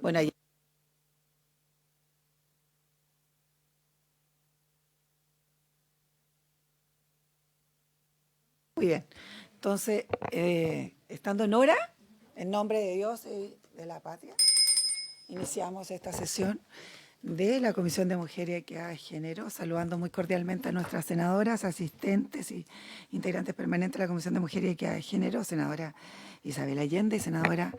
Bueno, muy bien. Entonces, estando en hora, en nombre de Dios y de la patria, iniciamos esta sesión de la Comisión de Mujer y Equidad de Género, saludando muy cordialmente a nuestras senadoras, asistentes y integrantes permanentes de la Comisión de Mujer y Equidad de Género, senadora Isabel Allende y senadora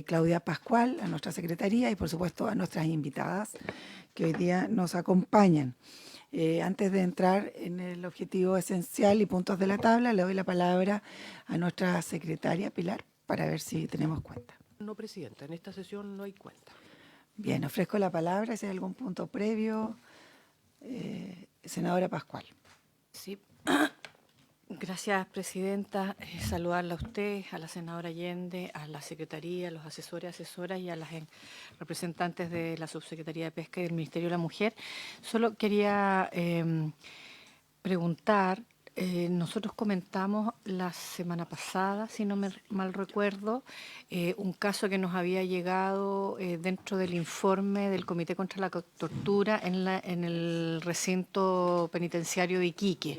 Claudia Pascual, a nuestra secretaría y por supuesto a nuestras invitadas que hoy día nos acompañan. Antes de entrar en el objetivo esencial y puntos de la tabla, le doy la palabra a nuestra secretaria Pilar para ver si tenemos cuenta. No, Presidenta, en esta sesión no hay cuenta. Bien, ofrezco la palabra si hay algún punto previo. Senadora Pascual. Sí. Gracias, Presidenta. Saludarla a usted, a la senadora Allende, a la Secretaría, a los asesores, asesoras y a las representantes de la Subsecretaría de Pesca y del Ministerio de la Mujer. Solo quería preguntar, nosotros comentamos la semana pasada, si no me mal recuerdo, un caso que nos había llegado dentro del informe del Comité contra la Tortura en el recinto penitenciario de Iquique.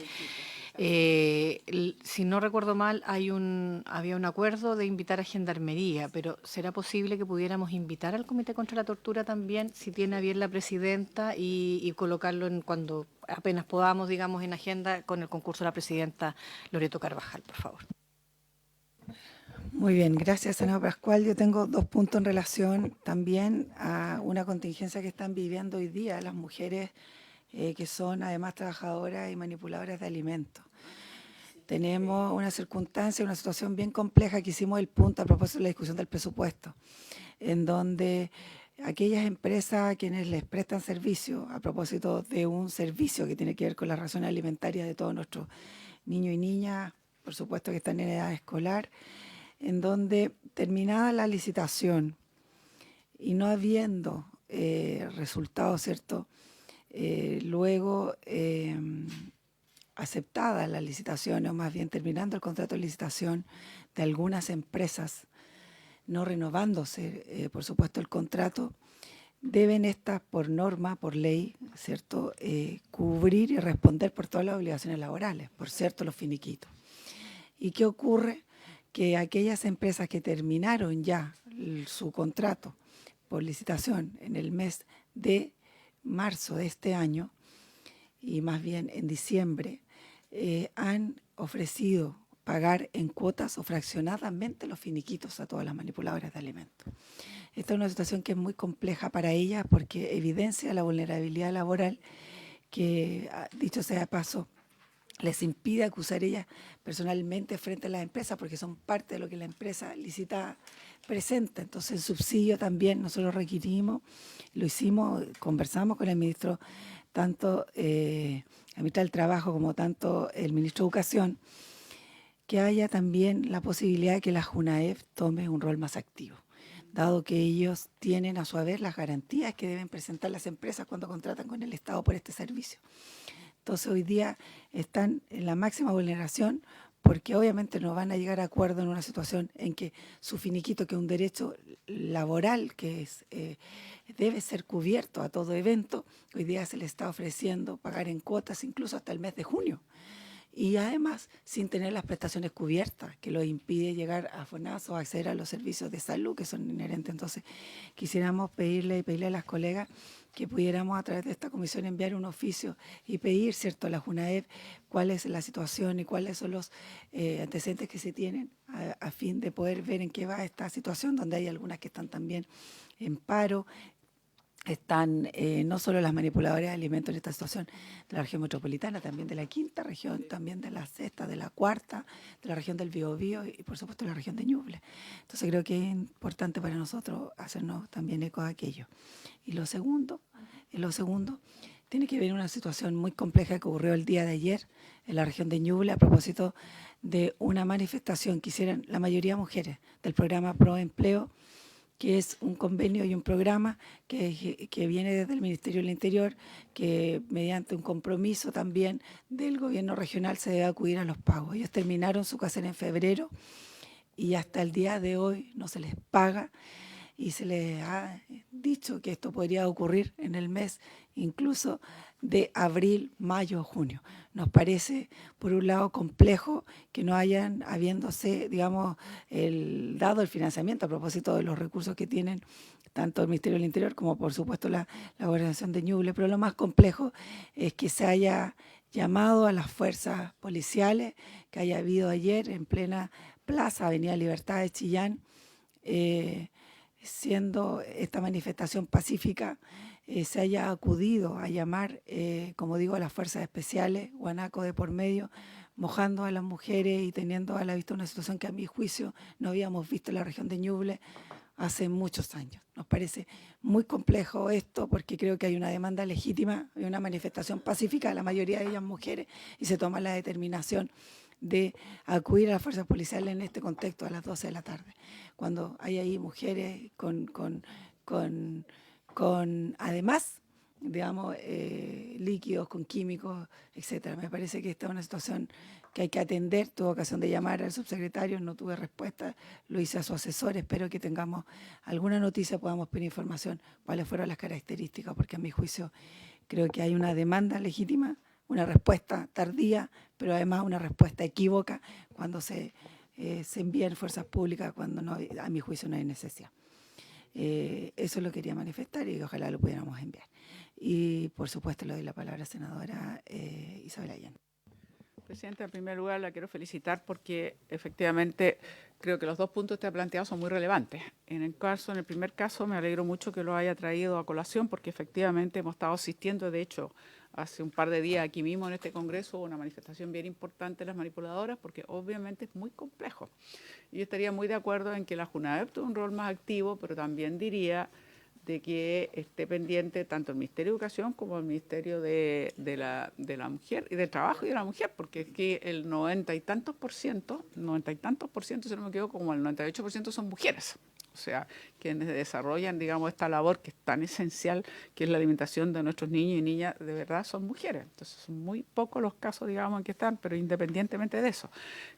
Si no recuerdo mal, había un acuerdo de invitar a Gendarmería, pero ¿será posible que pudiéramos invitar al Comité contra la Tortura también, si tiene a bien la Presidenta, y colocarlo cuando apenas podamos, digamos, en agenda con el concurso de la Presidenta Loreto Carvajal, por favor? Muy bien, gracias, senador Pascual. Yo tengo dos puntos en relación también a una contingencia que están viviendo hoy día las mujeres que son además trabajadoras y manipuladoras de alimentos. Tenemos una circunstancia, una situación bien compleja que hicimos el punto a propósito de la discusión del presupuesto, en donde aquellas empresas a quienes les prestan servicio, a propósito de un servicio que tiene que ver con la ración alimentaria de todos nuestros niños y niñas, por supuesto que están en edad escolar, en donde terminada la licitación y no habiendo resultados, ¿cierto? Luego aceptada la licitación, o más bien terminando el contrato de licitación de algunas empresas, no renovándose, por supuesto, el contrato, deben estas, por norma, por ley, ¿cierto?, cubrir y responder por todas las obligaciones laborales, por cierto, los finiquitos. ¿Y qué ocurre? Que aquellas empresas que terminaron ya su contrato por licitación en el mes de marzo de este año, y más bien en diciembre, han ofrecido pagar en cuotas o fraccionadamente los finiquitos a todas las manipuladoras de alimentos. Esta es una situación que es muy compleja para ellas porque evidencia la vulnerabilidad laboral que, dicho sea de paso, les impide acusar ellas personalmente frente a las empresas porque son parte de lo que la empresa licitada presenta. Entonces el subsidio también nosotros requerimos, lo hicimos, conversamos con el ministro, tanto el ministro del Trabajo como tanto el ministro de Educación, que haya también la posibilidad de que la JUNAEF tome un rol más activo, dado que ellos tienen a su haber las garantías que deben presentar las empresas cuando contratan con el Estado por este servicio. Entonces hoy día están en la máxima vulneración porque obviamente no van a llegar a acuerdo en una situación en que su finiquito, que es un derecho laboral que debe ser cubierto a todo evento, hoy día se le está ofreciendo pagar en cuotas incluso hasta el mes de junio. Y además sin tener las prestaciones cubiertas, que lo impide llegar a FONASA o acceder a los servicios de salud que son inherentes. Entonces quisiéramos pedirle a las colegas que pudiéramos a través de esta comisión enviar un oficio y pedir, ¿cierto?, a la JUNAEF cuál es la situación y cuáles son los antecedentes que se tienen a fin de poder ver en qué va esta situación, donde hay algunas que están también en paro. Están no solo las manipuladoras de alimentos en esta situación de la región metropolitana, también de la quinta región, también de la sexta, de la cuarta, de la región del Biobío y por supuesto de la región de Ñuble. Entonces creo que es importante para nosotros hacernos también eco de aquello. Y lo segundo tiene que ver con una situación muy compleja que ocurrió el día de ayer en la región de Ñuble a propósito de una manifestación que hicieron la mayoría mujeres del programa Pro Empleo, que es un convenio y un programa que viene desde el Ministerio del Interior, que mediante un compromiso también del gobierno regional se debe acudir a los pagos. Ellos terminaron su casera en febrero y hasta el día de hoy no se les paga. y se les ha dicho que esto podría ocurrir en el mes incluso de abril, mayo, junio. Nos parece, por un lado, complejo que no hayan, habiéndose, digamos, dado el financiamiento a propósito de los recursos que tienen tanto el Ministerio del Interior como, por supuesto, la Gobernación de Ñuble, pero lo más complejo es que se haya llamado a las fuerzas policiales que haya habido ayer en plena plaza Avenida Libertad de Chillán, siendo esta manifestación pacífica, se haya acudido a llamar, como digo, a las fuerzas especiales, guanaco de por medio, mojando a las mujeres y teniendo a la vista una situación que a mi juicio no habíamos visto en la región de Ñuble hace muchos años. Nos parece muy complejo esto porque creo que hay una demanda legítima, hay una manifestación pacífica, la mayoría de ellas mujeres, y se toma la determinación de acudir a las fuerzas policiales en este contexto a las 12 de la tarde, cuando hay ahí mujeres con además, digamos, líquidos, con químicos, etcétera. Me parece que esta es una situación que hay que atender. Tuve ocasión de llamar al subsecretario, no tuve respuesta, lo hice a su asesor, espero que tengamos alguna noticia, podamos pedir información, cuáles fueron las características, porque a mi juicio creo que hay una demanda legítima, una respuesta tardía, pero además una respuesta equívoca cuando se envían fuerzas públicas, cuando no, a mi juicio no hay necesidad. Eso lo quería manifestar y ojalá lo pudiéramos enviar. Y por supuesto le doy la palabra a la senadora Isabel Allende. Presidenta, en primer lugar la quiero felicitar porque efectivamente creo que los dos puntos que te ha planteado son muy relevantes. En el primer caso me alegro mucho que lo haya traído a colación porque efectivamente hemos estado asistiendo, de hecho, hace un par de días aquí mismo en este Congreso hubo una manifestación bien importante de las manipuladoras porque obviamente es muy complejo. Yo estaría muy de acuerdo en que la JUNAEP tuvo un rol más activo, pero también diría de que esté pendiente tanto el Ministerio de Educación como el Ministerio de la Mujer y del Trabajo y de la Mujer, porque es que el 90 y tantos por ciento, si no me equivoco, como el 98% son mujeres. O sea, quienes desarrollan, digamos, esta labor que es tan esencial, que es la alimentación de nuestros niños y niñas, de verdad son mujeres. Entonces, son muy pocos los casos, digamos, en que están, pero independientemente de eso,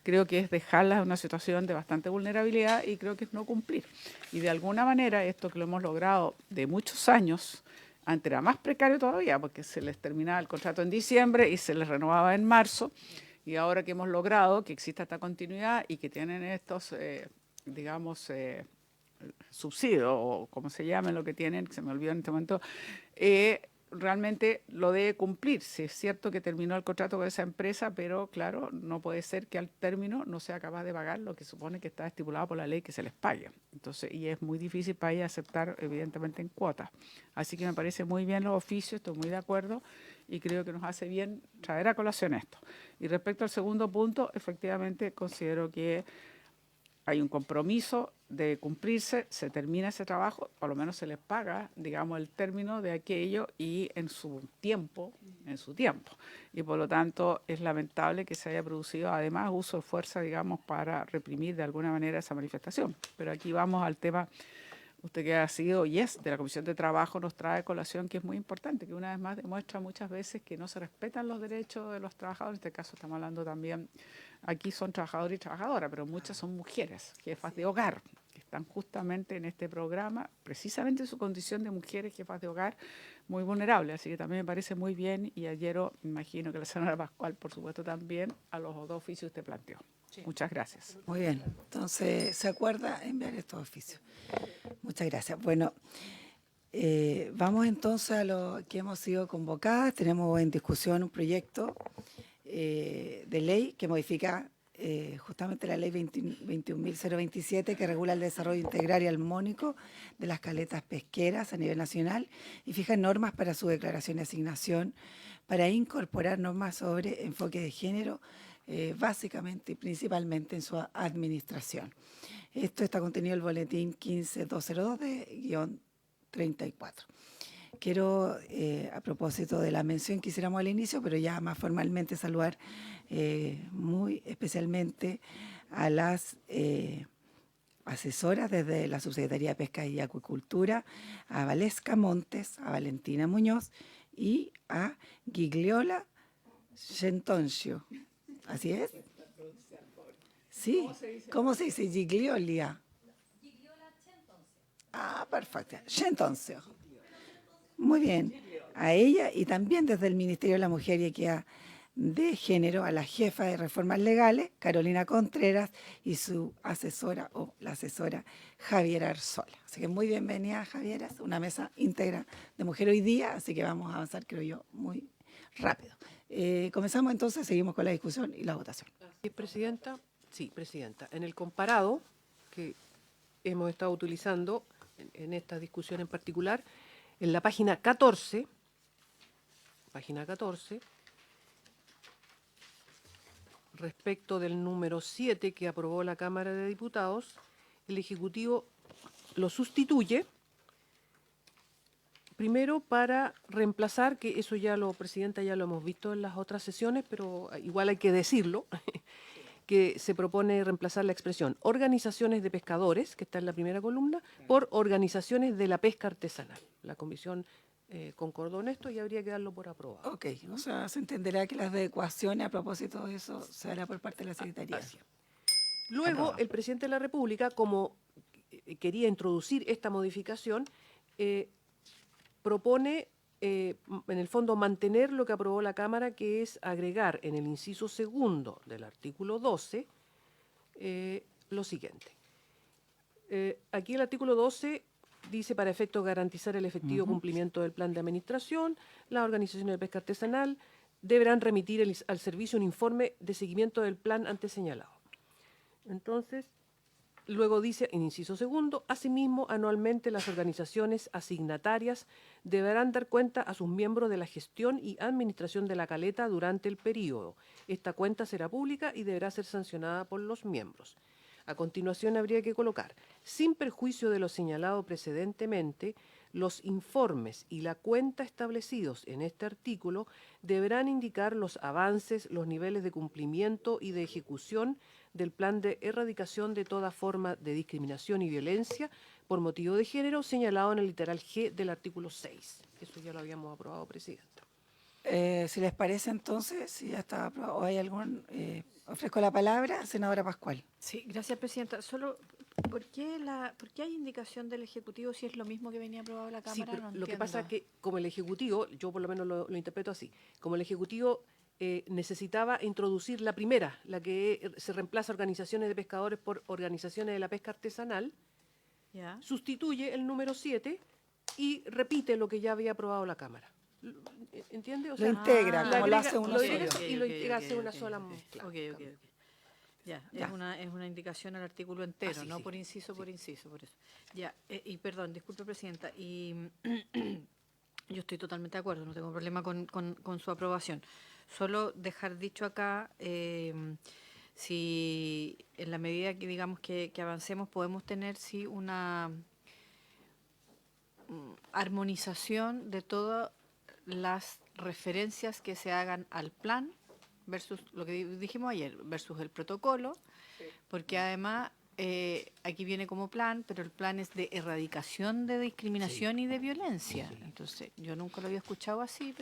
creo que es dejarlas en una situación de bastante vulnerabilidad y creo que es no cumplir. Y de alguna manera, esto que lo hemos logrado de muchos años, antes era más precario todavía, porque se les terminaba el contrato en diciembre y se les renovaba en marzo, y ahora que hemos logrado que exista esta continuidad y que tienen estos, subsidio o como se llame lo que tienen, que se me olvidó en este momento, realmente lo debe cumplir. Si es cierto que terminó el contrato con esa empresa, pero claro, no puede ser que al término no sea capaz de pagar lo que supone que está estipulado por la ley que se les pague. Entonces, y es muy difícil para ella aceptar, evidentemente, en cuotas. Así que me parece muy bien los oficios, estoy muy de acuerdo y creo que nos hace bien traer a colación esto. Y respecto al segundo punto, efectivamente considero que hay un compromiso de cumplirse, se termina ese trabajo, por lo menos se les paga, digamos, el término de aquello y en su tiempo. Y por lo tanto es lamentable que se haya producido además uso de fuerza, digamos, para reprimir de alguna manera esa manifestación. Pero aquí vamos al tema, usted que ha sido y es de la Comisión de Trabajo, nos trae a colación que es muy importante, que una vez más demuestra muchas veces que no se respetan los derechos de los trabajadores. En este caso estamos hablando también, aquí son trabajadores y trabajadoras, pero muchas son mujeres, jefas de hogar, que están justamente en este programa, precisamente en su condición de mujeres, jefas de hogar, muy vulnerables. Así que también me parece muy bien y ayer me imagino que la senadora Pascual, por supuesto, también a los dos oficios que usted planteó. Sí. Muchas gracias. Muy bien, entonces se acuerda enviar estos oficios. Muchas gracias. Bueno, vamos entonces a lo que hemos sido convocadas. Tenemos en discusión un proyecto de ley que modifica justamente la ley 21.027 que regula el desarrollo integral y armónico de las caletas pesqueras a nivel nacional y fija normas para su declaración y asignación, para incorporar normas sobre enfoque de género, básicamente y principalmente en su administración. Esto está contenido en el boletín 15202 de -34. Quiero, a propósito de la mención que hiciéramos al inicio, pero ya más formalmente saludar muy especialmente a las asesoras desde la Subsecretaría de Pesca y Acuicultura, a Valesca Montes, a Valentina Muñoz y a Gigliola Gentoncio. ¿Así es? Sí. ¿Cómo se dice? Gigliolia. Ah, perfecto. Ya entonces, muy bien. A ella y también desde el Ministerio de la Mujer y Equidad de Género a la jefa de reformas legales, Carolina Contreras, y su asesora o la asesora Javiera Arzola. Así que muy bienvenida, Javiera. Es una mesa íntegra de mujer hoy día, así que vamos a avanzar, creo yo, muy rápido. Comenzamos entonces, seguimos con la discusión y la votación. ¿Sí, presidenta? Sí, presidenta. En el comparado que hemos estado utilizando en esta discusión en particular, en la página 14, respecto del número 7 que aprobó la Cámara de Diputados, el Ejecutivo lo sustituye, primero para reemplazar, que eso ya Presidenta, ya lo hemos visto en las otras sesiones, pero igual hay que decirlo, que se propone reemplazar la expresión organizaciones de pescadores, que está en la primera columna, por organizaciones de la pesca artesanal. La Comisión concordó en esto y habría que darlo por aprobado. Ok, o sea, se entenderá que las adecuaciones a propósito de eso se hará por parte de la Secretaría. Así es. Luego, el presidente de la República, como quería introducir esta modificación, propone, en el fondo, mantener lo que aprobó la Cámara, que es agregar en el inciso segundo del artículo 12 lo siguiente. Aquí el artículo 12 dice, para efecto de garantizar el efectivo cumplimiento del plan de administración, las organizaciones de pesca artesanal deberán remitir al servicio un informe de seguimiento del plan antes señalado. Entonces, luego dice, en inciso segundo, asimismo, anualmente las organizaciones asignatarias deberán dar cuenta a sus miembros de la gestión y administración de la caleta durante el período. Esta cuenta será pública y deberá ser sancionada por los miembros. A continuación habría que colocar, sin perjuicio de lo señalado precedentemente, los informes y la cuenta establecidos en este artículo deberán indicar los avances, los niveles de cumplimiento y de ejecución del plan de erradicación de toda forma de discriminación y violencia por motivo de género señalado en el literal G del artículo 6. Eso ya lo habíamos aprobado, Presidenta. Si les parece entonces, si ya está aprobado, o hay algún... ofrezco la palabra, senadora Pascual. Sí, gracias, Presidenta. Solo, ¿por qué hay indicación del Ejecutivo si es lo mismo que venía aprobado la Cámara? Sí, pero No lo que pasa es entiendo. que como el Ejecutivo, yo por lo menos lo interpreto así, como el Ejecutivo necesitaba introducir la primera, la que se reemplaza organizaciones de pescadores por organizaciones de la pesca artesanal, ¿Ya? sustituye el número 7 y repite lo que ya había aprobado la Cámara. ¿Entiende? O Lo integra, Ah, como lo hace uno lo solo. agrega y lo integra hace una sola mezcla. Ok. Ya, Ya. es una indicación al artículo entero, Así, no sí. por inciso, por inciso, por eso. Ya, y perdón, disculpe, Presidenta, y yo estoy totalmente de acuerdo, no tengo problema con su aprobación. Solo dejar dicho acá, si en la medida que digamos que avancemos podemos tener sí una armonización de todas las referencias que se hagan al plan versus lo que dijimos ayer, versus el protocolo, porque además aquí viene como plan, pero el plan es de erradicación de discriminación y de violencia. Entonces, yo nunca lo había escuchado así,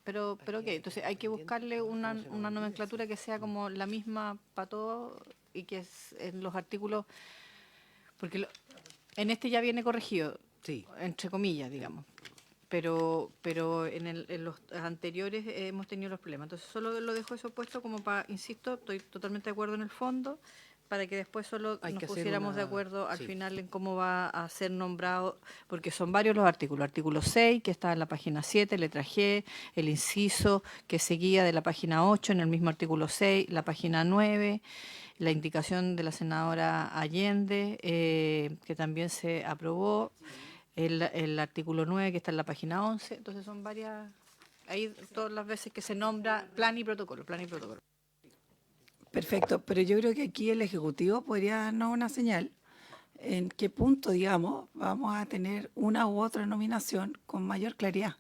pero ok, entonces hay que buscarle una nomenclatura que sea como la misma para todos y que es en los artículos, porque en este ya viene corregido, Sí. entre comillas, digamos. Pero en los anteriores hemos tenido los problemas. Entonces solo lo dejo eso puesto como para, insisto, estoy totalmente de acuerdo en el fondo, para que después solo Hay nos que hacer pusiéramos de una- acuerdo al sí. final en cómo va a ser nombrado, porque son varios los artículos. Artículo 6, que está en la página 7, letra G, el inciso que seguía de la página 8, en el mismo artículo 6, la página 9, la indicación de la senadora Allende, que también se aprobó, el artículo 9 que está en la página 11, entonces son varias, ahí todas las veces que se nombra plan y protocolo. Perfecto, pero yo creo que aquí el Ejecutivo podría darnos una señal en qué punto, digamos, vamos a tener una u otra nominación con mayor claridad.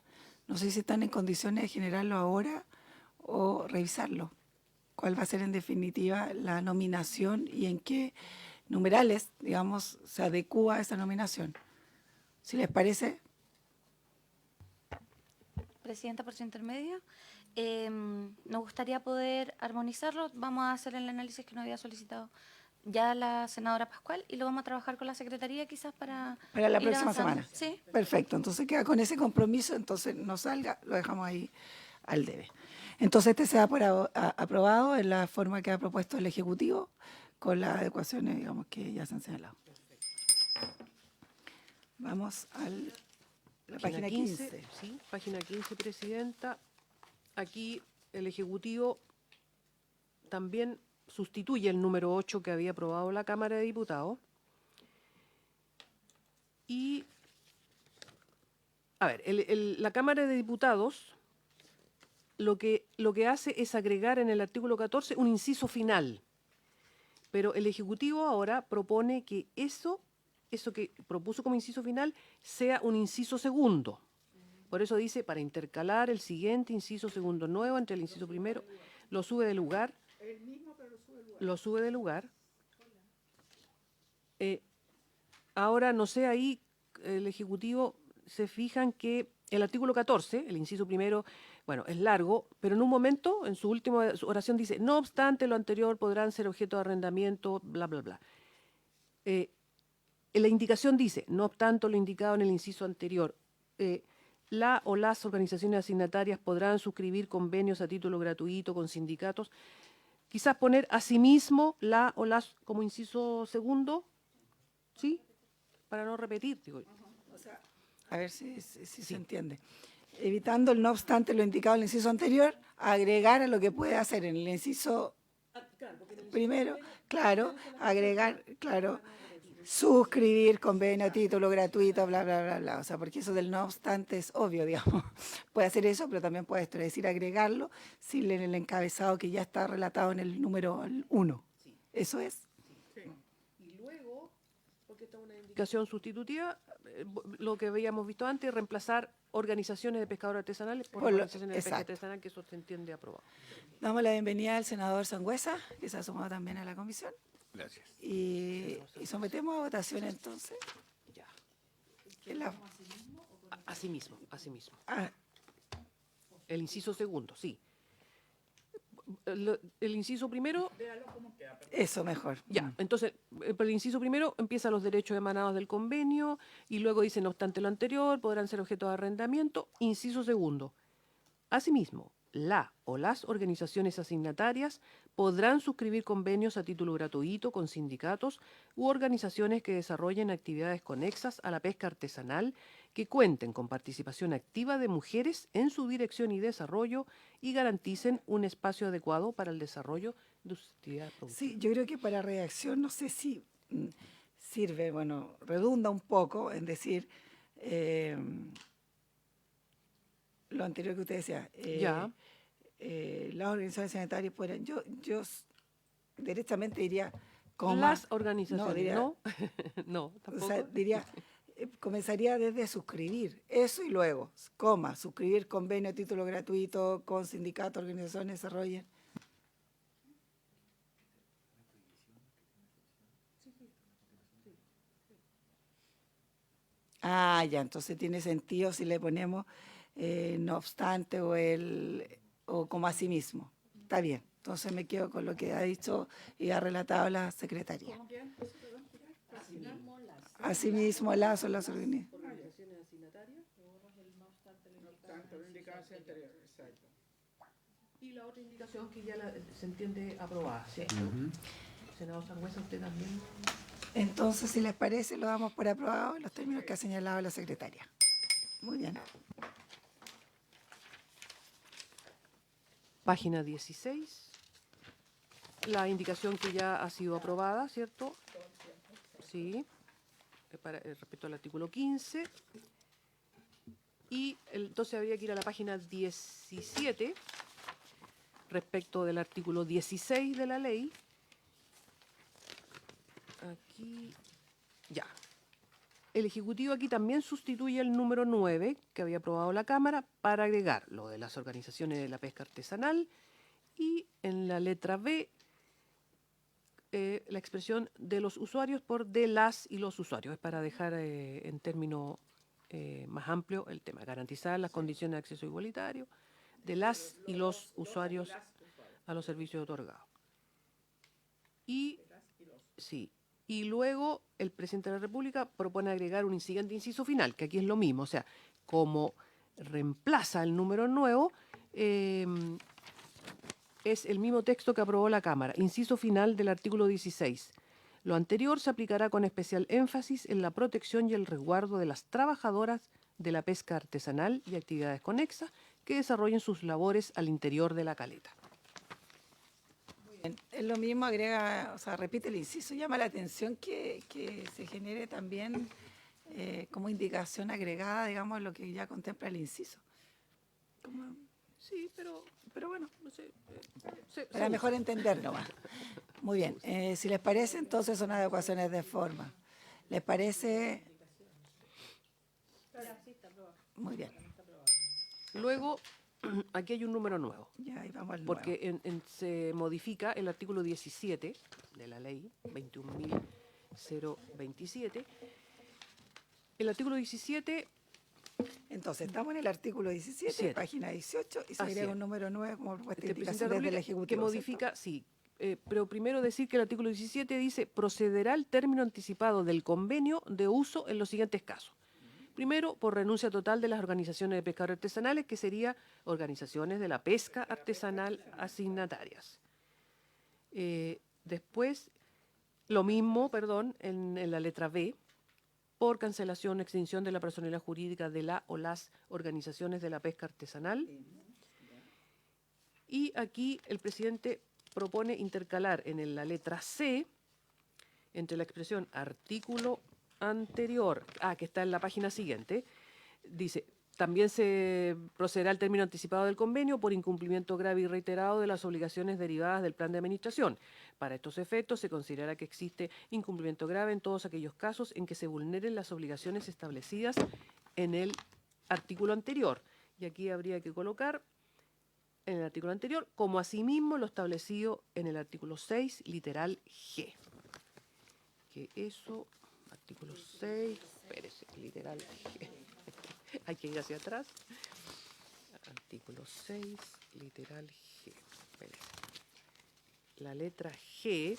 No sé si están en condiciones de generarlo ahora o revisarlo. ¿Cuál va a ser en definitiva la nominación y en qué numerales, digamos, se adecúa a esa nominación? Si les parece, Presidenta, por su intermedio, nos gustaría poder armonizarlo. Vamos a hacer el análisis que nos había solicitado ya la senadora Pascual y lo vamos a trabajar con la Secretaría quizás para la ir próxima avanzando. semana. Sí. Perfecto, entonces queda con ese compromiso, entonces no salga, lo dejamos ahí al debe. Entonces este se da por aprobado en la forma que ha propuesto el Ejecutivo, con las adecuaciones, digamos, que ya se han señalado. Vamos a la página 15. Sí, página 15, Presidenta. Aquí el Ejecutivo también sustituye el número 8 que había aprobado la Cámara de Diputados. Y, a ver, la Cámara de Diputados lo que hace es agregar en el artículo 14 un inciso final. Pero el Ejecutivo ahora propone que eso que propuso como inciso final sea un inciso segundo. Por eso dice, para intercalar el siguiente inciso segundo nuevo entre el inciso primero, lo sube de lugar. Lo sube de lugar. Ahora, no sé, ahí el Ejecutivo se fijan que el artículo 14, el inciso primero, bueno, es largo, pero en un momento, en su última oración dice, no obstante lo anterior podrán ser objeto de arrendamiento, bla, bla, bla. La indicación dice, no obstante lo indicado en el inciso anterior, la o las organizaciones asignatarias podrán suscribir convenios a título gratuito con sindicatos. Quizás poner asimismo la o las como inciso segundo, ¿sí? Para no repetir, digo yo. A ver si se entiende. Evitando el no obstante lo indicado en el inciso anterior, agregar a lo que puede hacer en el inciso primero, claro, agregar, claro, suscribir convenio a título gratuito, bla, bla, bla, bla. O sea, porque eso del no obstante es obvio, digamos. Puede hacer eso, pero también puede esto, es decir, agregarlo sin el encabezado que ya está relatado en el número 1. Eso es. Y luego, porque esta es una indicación sustitutiva, lo que habíamos visto antes, reemplazar organizaciones de pescadores artesanales por organizaciones de pesca artesanal, que eso se entiende aprobado. Damos la bienvenida al senador Sangüesa, que se ha sumado también a la comisión. Gracias. Y sometemos a votación entonces. Ya. Asimismo. Ah, El inciso segundo, sí. El inciso primero, eso mejor. ya, entonces, por el inciso primero empieza los derechos emanados del convenio y luego dice, no obstante lo anterior, podrán ser objeto de arrendamiento. Inciso segundo, asimismo, la o las organizaciones asignatarias podrán suscribir convenios a título gratuito con sindicatos u organizaciones que desarrollen actividades conexas a la pesca artesanal que cuenten con participación activa de mujeres en su dirección y desarrollo y garanticen un espacio adecuado para el desarrollo de sus actividades productivas. Sí, yo creo que para redacción no sé si sirve, bueno, redunda un poco en decir lo anterior que usted decía. Ya. Las organizaciones sanitarias pueden, yo directamente diría, Las organizaciones, diría, ¿no? No, tampoco. O sea, diría, comenzaría desde suscribir, eso y luego, suscribir convenio a título gratuito con sindicatos, organizaciones, desarrollen. Ah, ya, entonces tiene sentido si le ponemos no obstante o como asimismo. Está bien, entonces me quedo con lo que ha dicho y ha relatado la secretaria. Asimismo, las o las organizaciones. Y la otra indicación que ya se entiende aprobada, ¿cierto? Senador Sangüesa, usted también. Entonces, si les parece, lo damos por aprobado en los términos que ha señalado la secretaria. Muy bien. Página 16. La indicación que ya ha sido aprobada, ¿cierto? Sí. Respecto al artículo 15. Y entonces habría que ir a la página 17 respecto del artículo 16 de la ley. Aquí, ya. El Ejecutivo aquí también sustituye el número 9 que había aprobado la Cámara para agregar lo de las organizaciones de la pesca artesanal y en la letra B la expresión de los usuarios por de las y los usuarios. Es para dejar en términos más amplio el tema, garantizar las condiciones de acceso igualitario de las y los usuarios a los servicios otorgados. Y Sí. Y luego el presidente de la República propone agregar un siguiente inciso final, que aquí es lo mismo. O sea, como reemplaza el número nuevo, es el mismo texto que aprobó la Cámara. Inciso final del artículo 16. Lo anterior se aplicará con especial énfasis en la protección y el resguardo de las trabajadoras de la pesca artesanal y actividades conexas que desarrollen sus labores al interior de la caleta. Es lo mismo, agrega, o sea, repite el inciso, llama la atención que se genere también como indicación agregada, digamos, lo que ya contempla el inciso. Sí, pero bueno, no sé. Para mejor entender nomás. Muy bien, si les parece, entonces son adecuaciones de forma. ¿Les parece? Muy bien, Luego, aquí hay un número nuevo. ya ahí vamos al nuevo. Porque se modifica el artículo 17 de la ley 21.027. El artículo 17, Entonces, estamos en el artículo 17, Siete. página 18, y se Así agrega es. un número 9 como propuesta de este presidente indicación de la desde el República, Ejecutivo. que ¿cierto? modifica, sí. Pero primero decir que el artículo 17 dice, procederá el término anticipado del convenio de uso en los siguientes casos. Primero, por renuncia total de las organizaciones de pescadores artesanales, que serían organizaciones de la pesca artesanal asignatarias. Después, lo mismo, en la letra B, por cancelación o extinción de la personalidad jurídica de la o las organizaciones de la pesca artesanal. Y aquí el presidente propone intercalar en la letra C, entre la expresión artículo anterior, que está en la página siguiente, dice, también se procederá al término anticipado del convenio por incumplimiento grave y reiterado de las obligaciones derivadas del plan de administración. Para estos efectos se considera que existe incumplimiento grave en todos aquellos casos en que se vulneren las obligaciones establecidas en el artículo anterior. Y aquí habría que colocar en el artículo anterior, como asimismo lo establecido en el artículo 6, literal G. Que eso, artículo 6, espérese, literal G. Hay que ir hacia atrás. Artículo 6, literal G. Espérese. La letra G.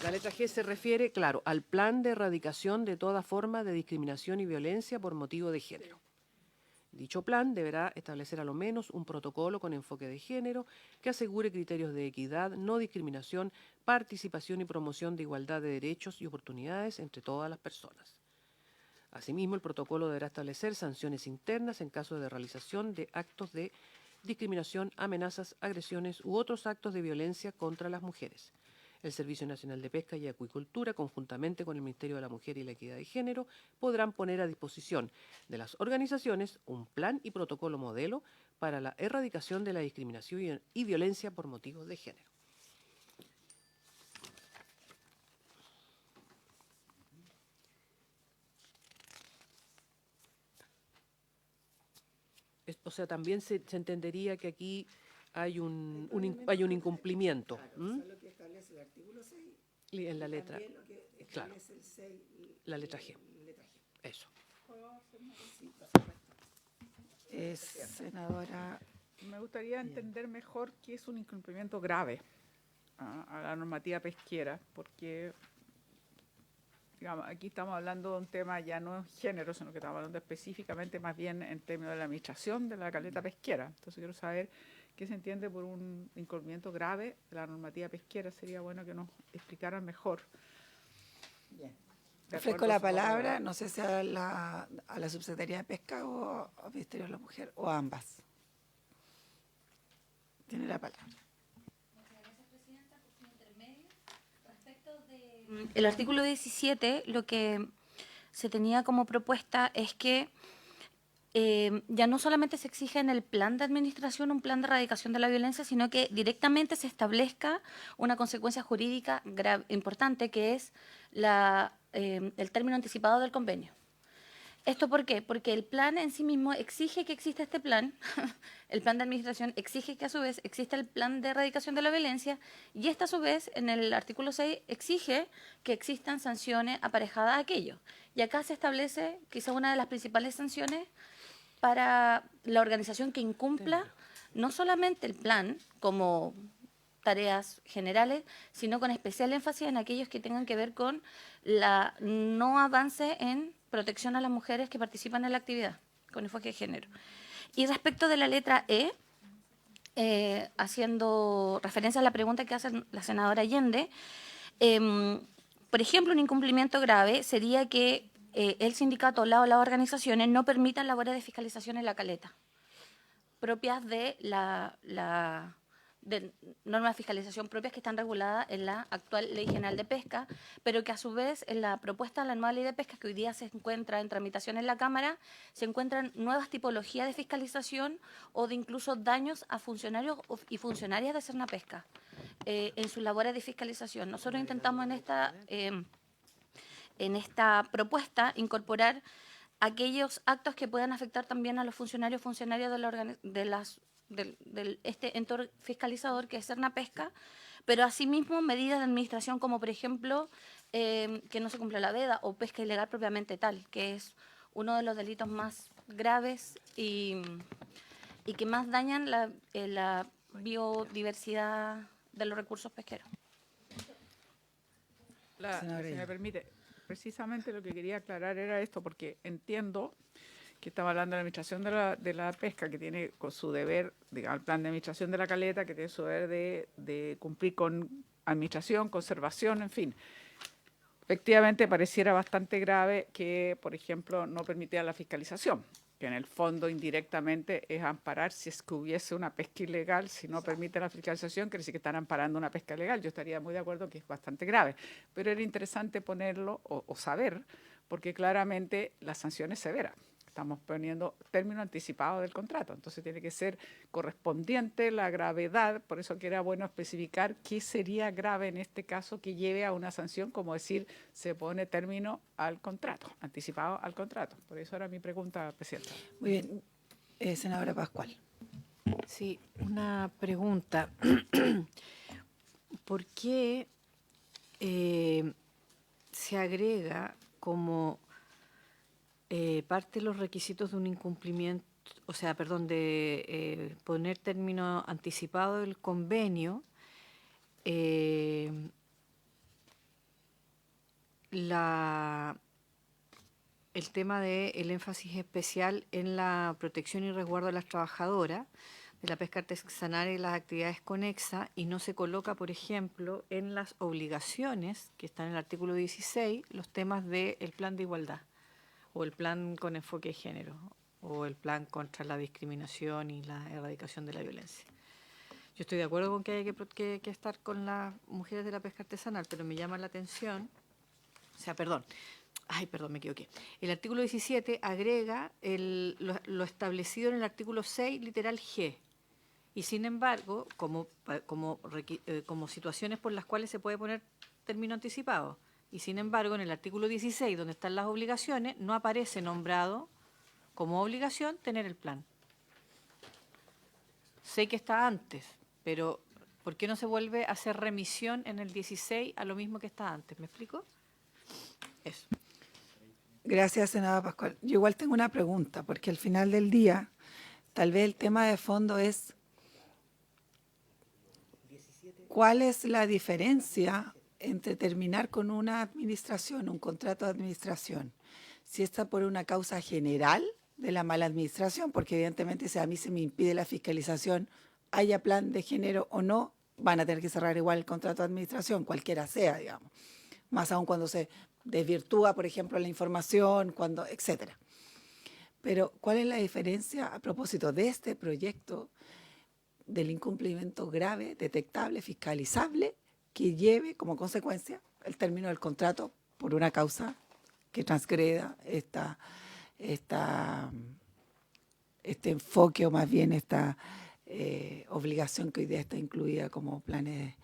La letra G se refiere, claro, al plan de erradicación de toda forma de discriminación y violencia por motivo de género. Dicho plan deberá establecer a lo menos un protocolo con enfoque de género que asegure criterios de equidad, no discriminación, participación y promoción de igualdad de derechos y oportunidades entre todas las personas. Asimismo, el protocolo deberá establecer sanciones internas en caso de realización de actos de discriminación, amenazas, agresiones u otros actos de violencia contra las mujeres. El Servicio Nacional de Pesca y Acuicultura, conjuntamente con el Ministerio de la Mujer y la Equidad de Género, podrán poner a disposición de las organizaciones un plan y protocolo modelo para la erradicación de la discriminación y violencia por motivos de género. O sea, también se entendería que aquí hay un incumplimiento. Eso es lo que establece el artículo 6. En la letra. También lo que Claro. establece el 6, La letra G. letra G. Eso. Sí, por supuesto. Senadora, Me gustaría entender mejor qué es un incumplimiento grave a la normativa pesquera, porque digamos, aquí estamos hablando de un tema ya no en género, sino que estamos hablando específicamente más bien en términos de la administración de la caleta pesquera. Entonces quiero saber qué se entiende por un incumplimiento grave de la normativa pesquera. Sería bueno que nos explicaran mejor. bien. De Ofrezco acuerdo la a su palabra, palabra. no sé si a la Subsecretaría de Pesca o al Ministerio de la Mujer, o a ambas. Tiene la palabra. El artículo 17, lo que se tenía como propuesta es que ya no solamente se exige en el plan de administración un plan de erradicación de la violencia, sino que directamente se establezca una consecuencia jurídica importante, que es el término anticipado del convenio. ¿Esto por qué? Porque el plan en sí mismo exige que exista este plan, el plan de administración exige que a su vez exista el plan de erradicación de la violencia, y esta a su vez en el artículo 6 exige que existan sanciones aparejadas a aquello. Y acá se establece quizá una de las principales sanciones para la organización que incumpla no solamente el plan como tareas generales, sino con especial énfasis en aquellos que tengan que ver con la no avance en protección a las mujeres que participan en la actividad con enfoque de género. Y respecto de la letra E, haciendo referencia a la pregunta que hace la senadora Allende, por ejemplo, un incumplimiento grave sería que el sindicato o las organizaciones no permitan labores de fiscalización en la caleta, propias de de normas de fiscalización propias que están reguladas en la actual Ley General de Pesca, pero que a su vez en la propuesta de la nueva Ley de Pesca, que hoy día se encuentra en tramitación en la Cámara, se encuentran nuevas tipologías de fiscalización o de incluso daños a funcionarios y funcionarias de Cernapesca en sus labores de fiscalización. Nosotros intentamos en esta propuesta incorporar aquellos actos que puedan afectar también a los funcionarios del este ente fiscalizador que es Cernapesca, pero asimismo medidas de administración como por ejemplo que no se cumpla la veda o pesca ilegal propiamente tal, que es uno de los delitos más graves y que más dañan la biodiversidad de los recursos pesqueros. Si me permite, precisamente lo que quería aclarar era esto, porque entiendo que estaba hablando de la administración de la pesca, que tiene con su deber, digamos, el plan de administración de la caleta, que tiene su deber de cumplir con administración, conservación, en fin. Efectivamente, pareciera bastante grave que, por ejemplo, no permitiera la fiscalización, que en el fondo indirectamente es amparar si es que hubiese una pesca ilegal. Si no permite la fiscalización, quiere decir que están amparando una pesca ilegal. Yo estaría muy de acuerdo que es bastante grave, pero era interesante ponerlo o saber, porque claramente la sanción es severa. Estamos poniendo término anticipado del contrato, entonces tiene que ser correspondiente la gravedad, por eso que era bueno especificar qué sería grave en este caso que lleve a una sanción, como decir, se pone término al contrato, anticipado al contrato. Por eso era mi pregunta, Presidenta. Muy bien. Senadora Pascual. Sí, una pregunta. ¿Por qué se agrega como parte de los requisitos de un incumplimiento, o sea, perdón, de poner término anticipado del convenio, el tema del énfasis especial en la protección y resguardo de las trabajadoras de la pesca artesanal y las actividades conexas, y no se coloca, por ejemplo, en las obligaciones que están en el artículo 16, los temas del plan de igualdad, o el plan con enfoque de género, o el plan contra la discriminación y la erradicación de la violencia. Yo estoy de acuerdo con que hay que estar con las mujeres de la pesca artesanal, pero me llama la atención, me equivoqué. El artículo 17 agrega lo establecido en el artículo 6, literal G, y sin embargo, como situaciones por las cuales se puede poner término anticipado. Y sin embargo, en el artículo 16, donde están las obligaciones, no aparece nombrado como obligación tener el plan. Sé que está antes, pero ¿por qué no se vuelve a hacer remisión en el 16 a lo mismo que está antes? ¿Me explico? Eso. Gracias, senadora Pascual. Yo igual tengo una pregunta, porque al final del día, tal vez el tema de fondo es ¿cuál es la diferencia entre terminar con una administración, un contrato de administración, si está por una causa general de la mala administración? Porque evidentemente si a mí se me impide la fiscalización, haya plan de género o no, van a tener que cerrar igual el contrato de administración, cualquiera sea, digamos. Más aún cuando se desvirtúa, por ejemplo, la información, etcétera. Pero, ¿cuál es la diferencia a propósito de este proyecto del incumplimiento grave, detectable, fiscalizable, que lleve como consecuencia el término del contrato por una causa que transgreda este enfoque, o más bien esta obligación que hoy día está incluida como planes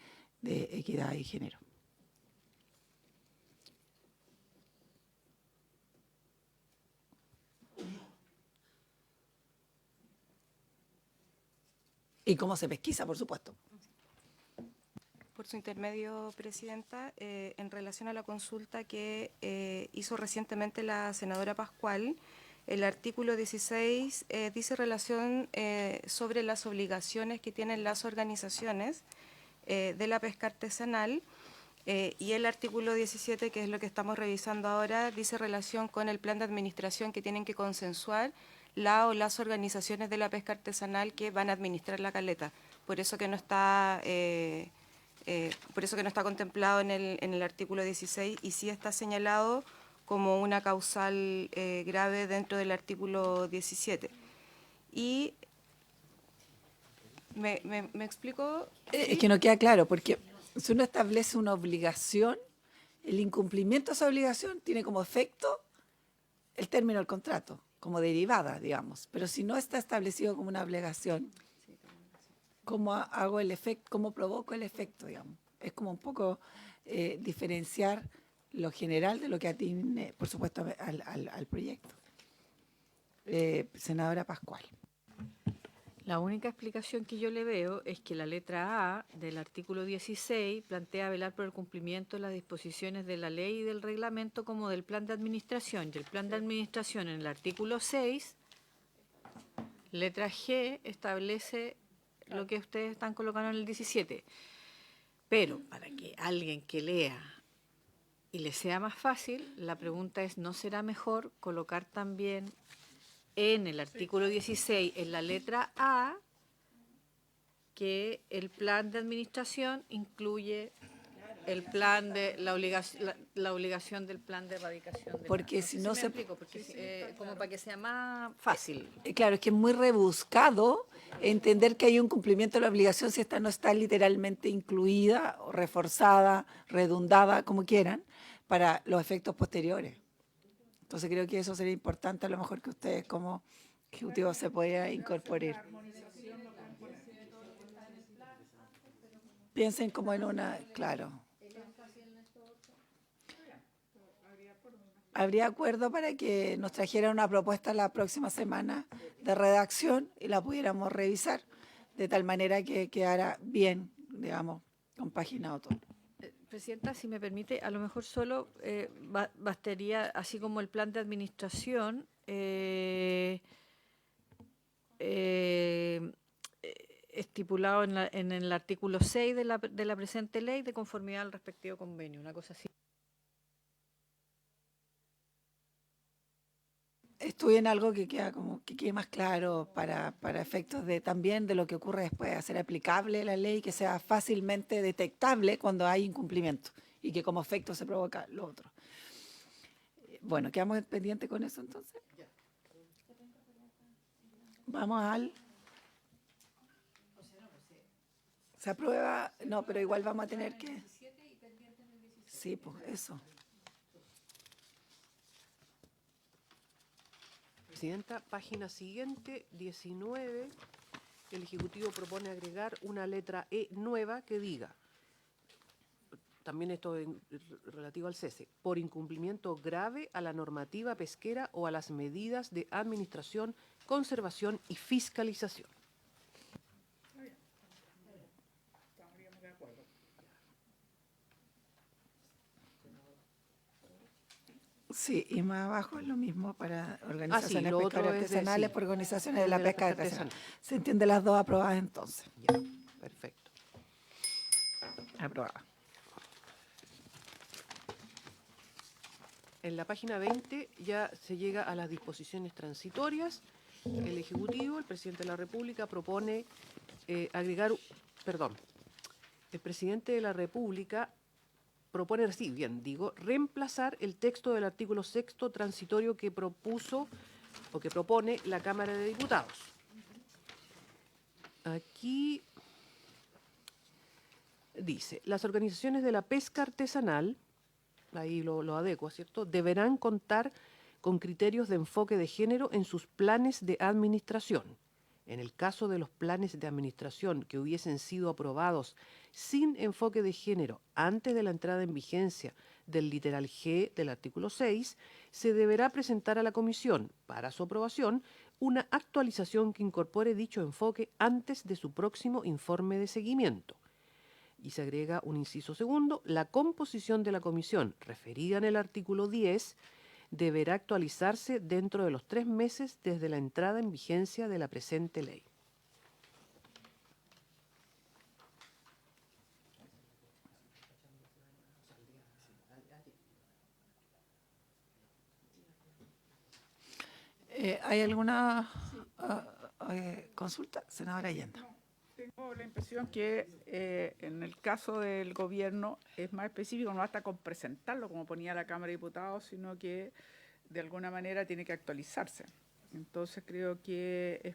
de equidad y género? Y cómo se pesquisa, por supuesto. Por su intermedio, Presidenta, en relación a la consulta que hizo recientemente la senadora Pascual, el artículo 16 dice relación sobre las obligaciones que tienen las organizaciones de la pesca artesanal. Y el artículo 17, que es lo que estamos revisando ahora, dice relación con el plan de administración que tienen que consensuar la o las organizaciones de la pesca artesanal que van a administrar la caleta. Por eso que no está, contemplado en el artículo 16 y sí está señalado como una causal grave dentro del artículo 17. Y ¿me explico? Es que no queda claro, porque si uno establece una obligación, el incumplimiento de esa obligación tiene como efecto el término del contrato, como derivada, digamos. Pero si no está establecido como una obligación, ¿cómo hago el efecto, cómo provoco el efecto, digamos? Es como un poco diferenciar lo general de lo que atiende, por supuesto, al proyecto. Senadora Pascual. La única explicación que yo le veo es que la letra A del artículo 16 plantea velar por el cumplimiento de las disposiciones de la ley y del reglamento como del plan de administración. Y el plan de administración en el artículo 6, letra G, establece lo que ustedes están colocando en el 17. Pero para que alguien que lea y le sea más fácil, la pregunta es, ¿no será mejor colocar también en el artículo 16, en la letra A, que el plan de administración incluye el plan de la obligación del plan de erradicación? Porque si no se... como para que sea más fácil. Claro, es que es muy rebuscado entender que hay un cumplimiento de la obligación si esta no está literalmente incluida o reforzada, redundada, como quieran, para los efectos posteriores. Entonces creo que eso sería importante, a lo mejor que ustedes como ejecutivos se pueda incorporar. Piensen como en una, claro. Habría acuerdo para que nos trajeran una propuesta la próxima semana de redacción y la pudiéramos revisar de tal manera que quedara bien, digamos, compaginado todo. Presidenta, si me permite, a lo mejor solo bastaría, así como el plan de administración, estipulado en el artículo 6 de la presente ley, de conformidad al respectivo convenio, una cosa así. Estudien algo que queda como que quede más claro para efectos de también de lo que ocurre después, hacer aplicable la ley, que sea fácilmente detectable cuando hay incumplimiento y que como efecto se provoca lo otro. Bueno, quedamos pendientes con eso entonces. Vamos al... ¿Se aprueba? No, pero igual vamos a tener que... Sí, pues eso. Presidenta, página siguiente, 19, el Ejecutivo propone agregar una letra E nueva que diga, también esto relativo al cese, por incumplimiento grave a la normativa pesquera o a las medidas de administración, conservación y fiscalización. Sí, y más abajo es lo mismo para organizaciones lo otro pesqueras es de- artesanales sí, por organizaciones de de la la pesca pesca artesanal. artesanal. Se entiende las dos aprobadas entonces. Ya, perfecto. Aprobada. En la página 20 ya se llega a las disposiciones transitorias. El Ejecutivo, el Presidente de la República, propone agregar, perdón, el Presidente de la República propone, sí, bien, digo, reemplazar el texto del artículo 6º transitorio que propuso o que propone la Cámara de Diputados. Aquí dice, las organizaciones de la pesca artesanal, ahí lo adecuo, ¿cierto?, deberán contar con criterios de enfoque de género en sus planes de administración. En el caso de los planes de administración que hubiesen sido aprobados sin enfoque de género antes de la entrada en vigencia del literal G del artículo 6, se deberá presentar a la Comisión, para su aprobación, una actualización que incorpore dicho enfoque antes de su próximo informe de seguimiento. Y se agrega un inciso segundo, la composición de la comisión referida en el artículo 10 deberá actualizarse dentro de los 3 meses desde la entrada en vigencia de la presente ley. ¿Hay alguna consulta? Senadora Allende. Tengo la impresión que en el caso del gobierno es más específico, no basta con presentarlo como ponía la Cámara de Diputados, sino que de alguna manera tiene que actualizarse. Entonces creo que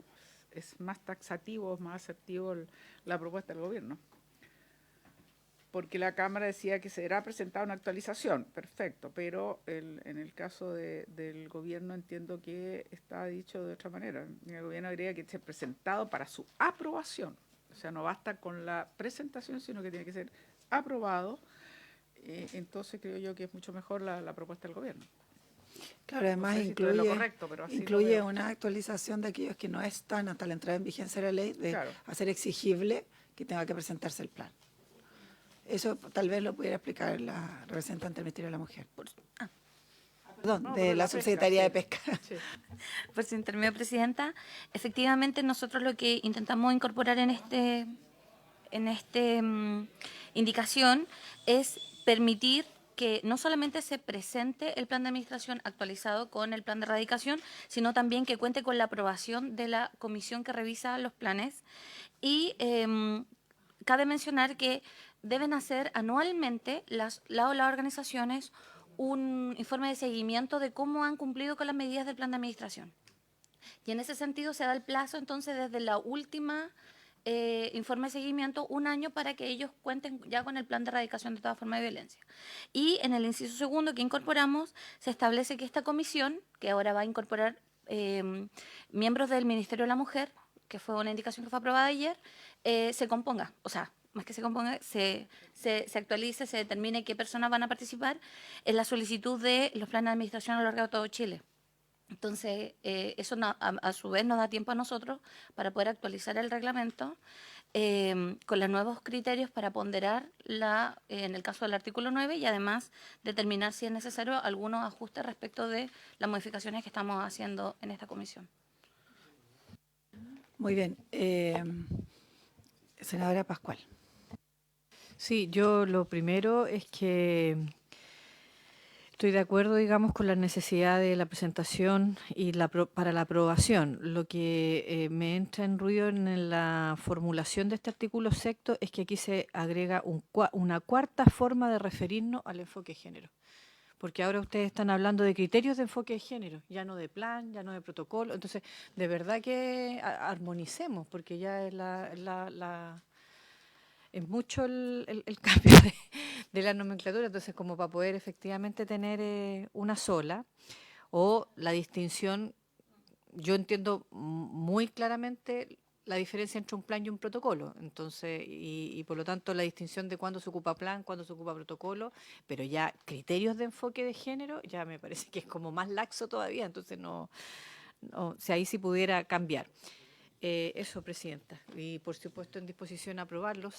es más taxativo, más asertivo la propuesta del gobierno. Porque la Cámara decía que será presentada una actualización, perfecto, pero en el caso del gobierno entiendo que está dicho de otra manera. El gobierno diría que sea presentado para su aprobación. O sea, no basta con la presentación, sino que tiene que ser aprobado. Entonces creo yo que es mucho mejor la propuesta del gobierno. Claro, además No sé si estoy en lo incluye, correcto, pero así lo incluye veo. una actualización de aquellos que no están hasta la entrada en vigencia de la ley, de Claro. hacer exigible que tenga que presentarse el plan. Eso tal vez lo pudiera explicar la representante del Ministerio de la Mujer. Perdón, No, de pero la pesca, Subsecretaría sí. de Pesca. Sí. Por su intermedio, Presidenta, efectivamente nosotros lo que intentamos incorporar en este indicación es permitir que no solamente se presente el plan de administración actualizado con el plan de erradicación, sino también que cuente con la aprobación de la comisión que revisa los planes. Y cabe mencionar que deben hacer anualmente las organizaciones un informe de seguimiento de cómo han cumplido con las medidas del plan de administración. Y en ese sentido se da el plazo entonces desde la última informe de seguimiento, 1 año para que ellos cuenten ya con el plan de erradicación de toda forma de violencia. Y en el inciso segundo que incorporamos, se establece que esta comisión, que ahora va a incorporar miembros del Ministerio de la Mujer, que fue una indicación que fue aprobada ayer, se componga, o sea, más que se componga, se actualice, se determine qué personas van a participar en la solicitud de los planes de administración a lo largo de todo Chile. Entonces, eso a su vez nos da tiempo a nosotros para poder actualizar el reglamento con los nuevos criterios para ponderar en el caso del artículo 9 y además determinar si es necesario algunos ajustes respecto de las modificaciones que estamos haciendo en esta comisión. Muy bien. Senadora Pascual. Sí, yo lo primero es que estoy de acuerdo, digamos, con la necesidad de la presentación y para la aprobación. Lo que me entra en ruido en la formulación de este artículo sexto es que aquí se agrega una cuarta forma de referirnos al enfoque de género. Porque ahora ustedes están hablando de criterios de enfoque de género, ya no de plan, ya no de protocolo. Entonces, de verdad que armonicemos, porque ya es es mucho el cambio de la nomenclatura, entonces como para poder efectivamente tener una sola, o la distinción, yo entiendo muy claramente la diferencia entre un plan y un protocolo, entonces, y por lo tanto la distinción de cuándo se ocupa plan, cuándo se ocupa protocolo, pero ya criterios de enfoque de género, ya me parece que es como más laxo todavía, entonces no si ahí sí pudiera cambiar. Eso, Presidenta. Y por supuesto en disposición a aprobarlo,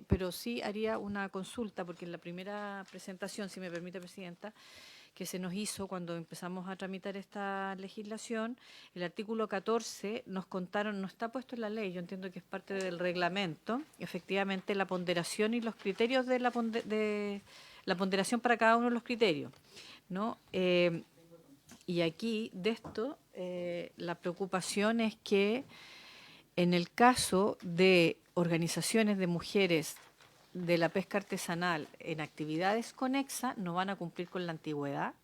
pero sí haría una consulta, porque en la primera presentación, si me permite, Presidenta, que se nos hizo cuando empezamos a tramitar esta legislación, el artículo 14 nos contaron, no está puesto en la ley, yo entiendo que es parte del reglamento, efectivamente la ponderación y los criterios de la ponderación para cada uno de los criterios, ¿no? Y aquí, de esto, la preocupación es que en el caso de organizaciones de mujeres de la pesca artesanal en actividades conexas, no van a cumplir con la antigüedad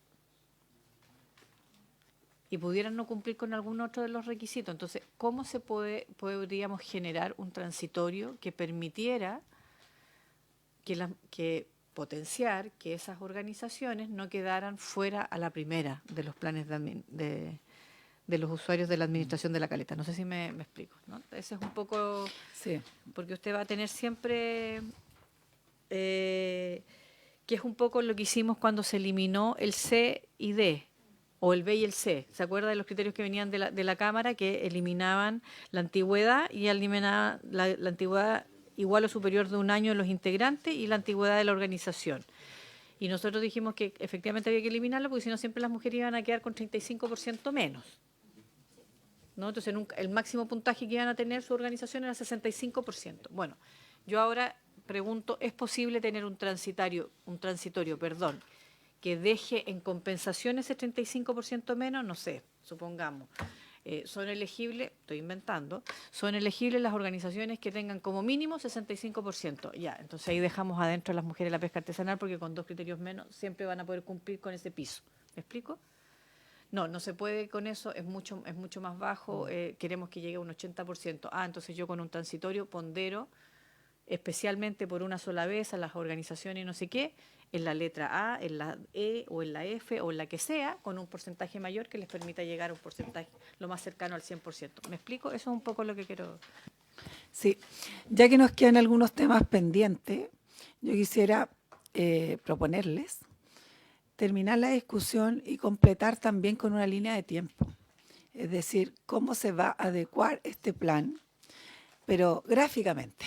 y pudieran no cumplir con algún otro de los requisitos. Entonces, ¿cómo podríamos generar un transitorio que permitiera que potenciar que esas organizaciones no quedaran fuera a la primera de los planes de los usuarios de la administración de la caleta? No sé si me explico, ¿no? Ese es un poco, Sí. porque usted va a tener siempre, que es un poco lo que hicimos cuando se eliminó el C y D, o el B y el C. ¿Se acuerda de los criterios que venían de la Cámara que eliminaban la antigüedad y eliminaban la antigüedad igual o superior de 1 año de los integrantes y la antigüedad de la organización? Y nosotros dijimos que efectivamente había que eliminarlo porque si no siempre las mujeres iban a quedar con 35% menos, ¿no? Entonces el máximo puntaje que iban a tener su organización era 65%. Bueno, yo ahora pregunto, ¿es posible tener un transitorio, que deje en compensación ese 35% menos? No sé, supongamos, son elegibles, estoy inventando, son elegibles las organizaciones que tengan como mínimo 65%. Ya, entonces ahí dejamos adentro a las mujeres de la pesca artesanal porque con 2 criterios menos siempre van a poder cumplir con ese piso. ¿Me explico? No, no se puede con eso, es mucho más bajo, queremos que llegue a un 80%. Entonces yo con un transitorio pondero especialmente por una sola vez a las organizaciones no sé qué, en la letra A, en la E o en la F o en la que sea, con un porcentaje mayor que les permita llegar a un porcentaje lo más cercano al 100%. ¿Me explico? Eso es un poco lo que quiero. Sí, ya que nos quedan algunos temas pendientes, yo quisiera proponerles terminar la discusión y completar también con una línea de tiempo. Es decir, cómo se va a adecuar este plan, pero gráficamente,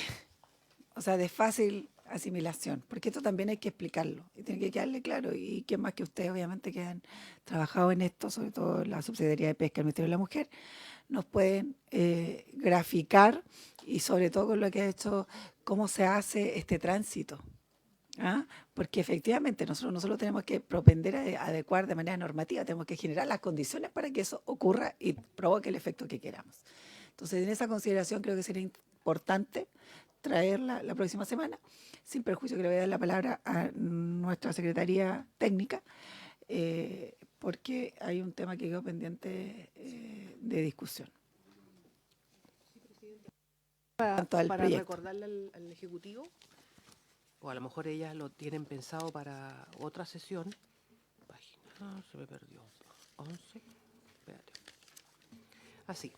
o sea, de fácil asimilación, porque esto también hay que explicarlo y tiene que quedarle claro. Y quién más que ustedes, obviamente, que han trabajado en esto, sobre todo la Subsecretaría de Pesca del Ministerio de la Mujer, nos pueden graficar y sobre todo con lo que ha hecho, cómo se hace este tránsito. Porque efectivamente nosotros no solo tenemos que propender a adecuar de manera normativa, tenemos que generar las condiciones para que eso ocurra y provoque el efecto que queramos. Entonces, en esa consideración creo que sería importante traerla la próxima semana, sin perjuicio que le voy a dar la palabra a nuestra Secretaría Técnica, porque hay un tema que quedó pendiente de discusión. Para recordarle al Ejecutivo, o a lo mejor ellas lo tienen pensado para otra sesión. Página, se me perdió. 11. Espérate. Así.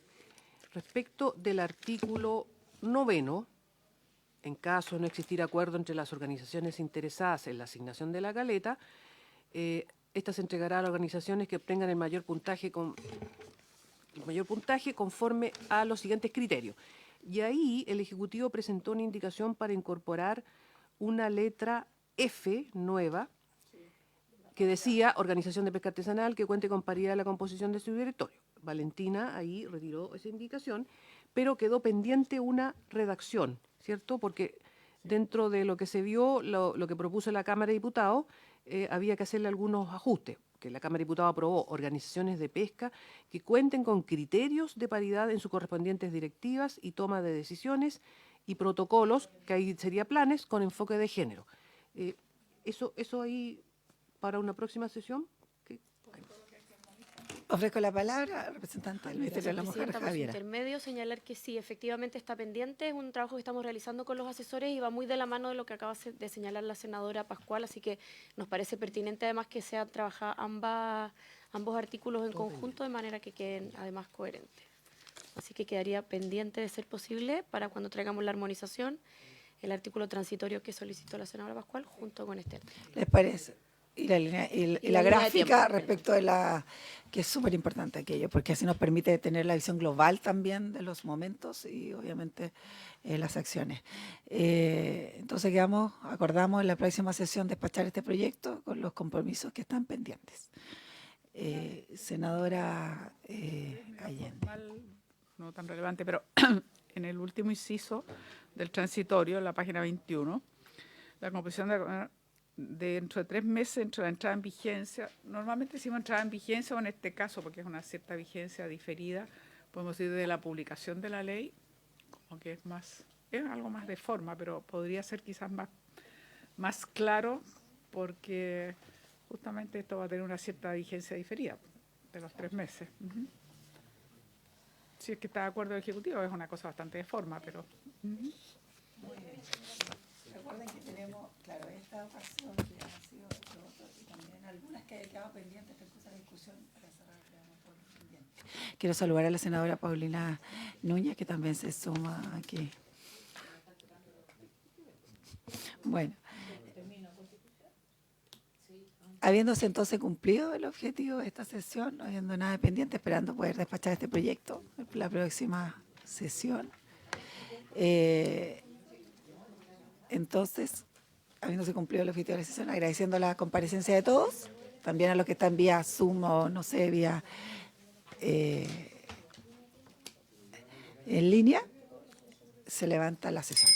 Respecto del artículo 9, en caso de no existir acuerdo entre las organizaciones interesadas en la asignación de la caleta, esta se entregará a las organizaciones que obtengan el mayor puntaje conforme a los siguientes criterios. Y ahí el Ejecutivo presentó una indicación para incorporar una letra F nueva que decía organización de pesca artesanal que cuente con paridad en la composición de su directorio. Valentina ahí retiró esa indicación, pero quedó pendiente una redacción, ¿cierto? Porque dentro de lo que se vio, lo que propuso la Cámara de Diputados, había que hacerle algunos ajustes, que la Cámara de Diputados aprobó organizaciones de pesca que cuenten con criterios de paridad en sus correspondientes directivas y toma de decisiones y protocolos, que ahí sería planes con enfoque de género. Eso ahí para una próxima sesión. Ofrezco la palabra al representante del Ministerio de la Mujer, Presidenta, por su Javiera. intermedio, señalar que sí, efectivamente está pendiente, es un trabajo que estamos realizando con los asesores y va muy de la mano de lo que acaba de señalar la senadora Pascual, así que nos parece pertinente además que sean trabajados ambos artículos en conjunto de manera que queden además coherentes. Así que quedaría pendiente de ser posible para cuando traigamos la armonización el artículo transitorio que solicitó la senadora Pascual junto con este artículo. ¿Les parece? Y la línea, y la línea de gráfica tiempo. respecto de la, que es súper importante aquello, porque así nos permite tener la visión global también de los momentos y obviamente las acciones. Entonces acordamos en la próxima sesión despachar este proyecto con los compromisos que están pendientes. Senadora Allende. No tan relevante, pero en el último inciso del transitorio, en la página 21, la composición dentro de 3 meses entre la entrada en vigencia, normalmente decimos entrada en vigencia o en este caso, porque es una cierta vigencia diferida, podemos decir de la publicación de la ley, como que es algo más de forma, pero podría ser quizás más claro, porque justamente esto va a tener una cierta vigencia diferida de los 3 meses. Si es que está de acuerdo el Ejecutivo, es una cosa bastante de forma, pero... Muy bien. Recuerden que tenemos, claro, esta ocasión que ha sido lo otro y también algunas que han quedado pendientes de esta discusión para cerrar por pendiente. Quiero saludar a la senadora Paulina Núñez, que también se suma aquí. Bueno. Habiéndose entonces cumplido el objetivo de esta sesión, no habiendo nada pendiente, esperando poder despachar este proyecto en la próxima sesión. Entonces, habiéndose cumplido el objetivo de la sesión, agradeciendo la comparecencia de todos, también a los que están vía Zoom o no sé, vía en línea, se levanta la sesión.